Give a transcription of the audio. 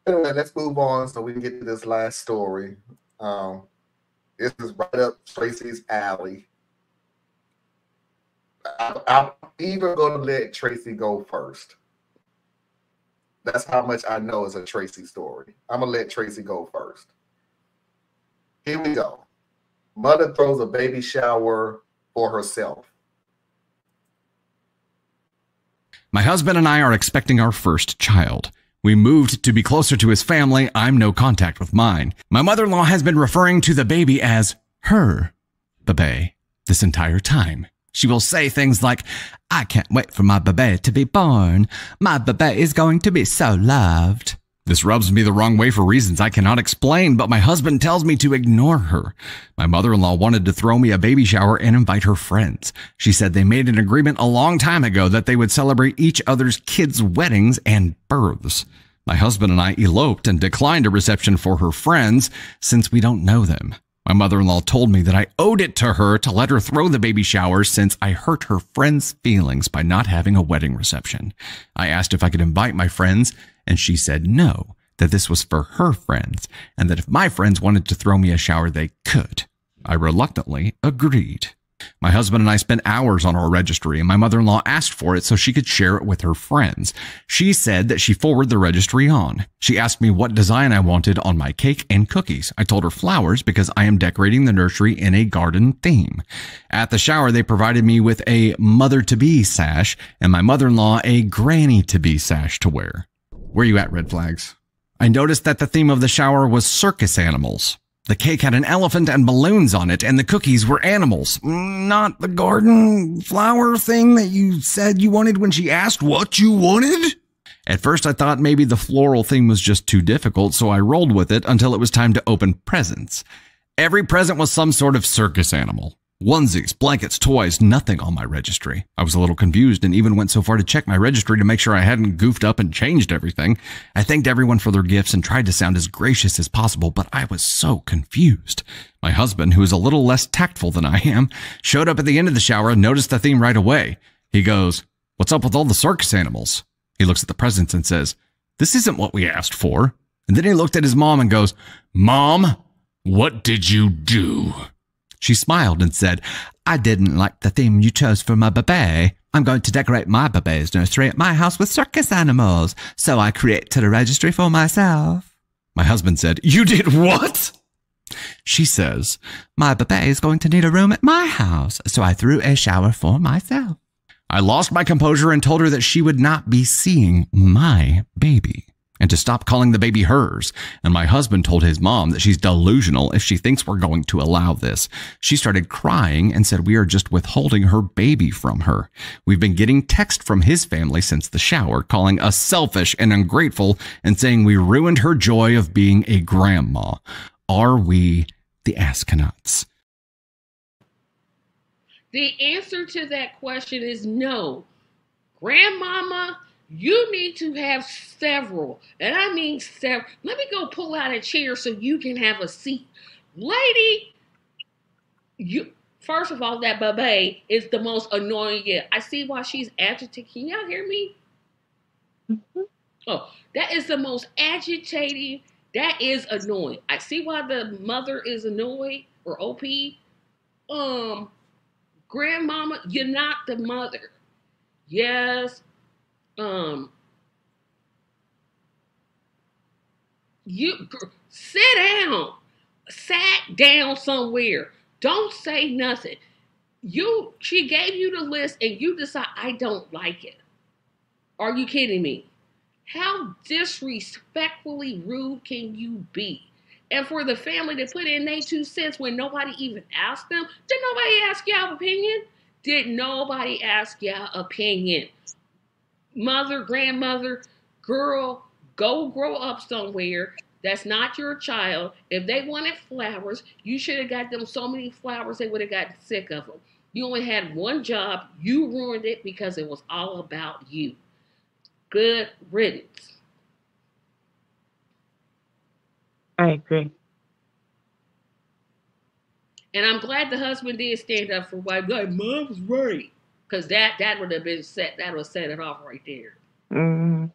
Anyway, let's move on so we can get to this last story. Um, this is right up Tracy's alley. I'm even going to let Tracy go first. That's how much I know is a Tracy story. I'm going to let Tracy go first. Here we go. Mother throws a baby shower for herself. My husband and I are expecting our first child. We moved to be closer to his family. I'm no contact with mine. My mother-in-law has been referring to the baby as her baby this entire time. She will say things like, I can't wait for my baby to be born. My baby is going to be so loved. This rubs me the wrong way for reasons I cannot explain, but my husband tells me to ignore her. My mother-in-law wanted to throw me a baby shower and invite her friends. She said they made an agreement a long time ago that they would celebrate each other's kids' weddings and births. My husband and I eloped and declined a reception for her friends since we don't know them. My mother-in-law told me that I owed it to her to let her throw the baby shower since I hurt her friends' feelings by not having a wedding reception. I asked if I could invite my friends, and she said no, that this was for her friends, and that if my friends wanted to throw me a shower, they could. I reluctantly agreed. My husband and I spent hours on our registry, and my mother-in-law asked for it so she could share it with her friends. She said that she forwarded the registry on. She asked me what design I wanted on my cake and cookies. I told her flowers because I am decorating the nursery in a garden theme. At the shower, they provided me with a mother-to-be sash and my mother-in-law a granny-to-be sash to wear. Where you at, red flags? I noticed that the theme of the shower was circus animals. The cake had an elephant and balloons on it, and the cookies were animals. Not the garden flower thing that you said you wanted when she asked what you wanted? At first, I thought maybe the floral theme was just too difficult, so I rolled with it until it was time to open presents. Every present was some sort of circus animal. Onesies, blankets, toys, nothing on my registry. I was a little confused and even went so far to check my registry to make sure I hadn't goofed up and changed everything. I thanked everyone for their gifts and tried to sound as gracious as possible, but I was so confused. My husband, who is a little less tactful than I am, showed up at the end of the shower and noticed the theme right away. He goes, "What's up with all the circus animals?" He looks at the presents and says, "This isn't what we asked for." And then he looked at his mom and goes, "Mom, what did you do?" She smiled and said, "I didn't like the theme you chose for my baby. I'm going to decorate my baby's nursery at my house with circus animals, so I created a registry for myself." My husband said, "You did what?" She says, "My baby is going to need a room at my house, so I threw a shower for myself." I lost my composure and told her that she would not be seeing my baby, and to stop calling the baby hers. And my husband told his mom that she's delusional if she thinks we're going to allow this. She started crying and said we are just withholding her baby from her. We've been getting text from his family since the shower, calling us selfish and ungrateful and saying we ruined her joy of being a grandma. Are we the Askenauts? The answer to that question is no. Grandmama, you need to have several, and I mean several. Let me go pull out a chair so you can have a seat. Lady, you first of all, that baby is the most annoying yet. I see why she's agitated. Can y'all hear me? Mm-hmm. Oh, that is the most agitating. That is annoying. I see why the mother is annoyed or OP. Grandmama, you're not the mother. Yes. You sit down. Sat down somewhere. Don't say nothing. She gave you the list and you decide I don't like it. Are you kidding me? How disrespectfully rude can you be? And for the family to put in their 2 cents when nobody even asked them, did nobody ask y'all opinion? Did nobody ask y'all opinion? Mother, grandmother, girl, go grow up somewhere. That's not your child. If they wanted flowers, you should have got them so many flowers they would have gotten sick of them. You only had one job. You ruined it because it was all about you. Good riddance. I agree. And I'm glad the husband did stand up for wife. Like, Mom's right. Because that would have been set. That would set it off right there. Mm.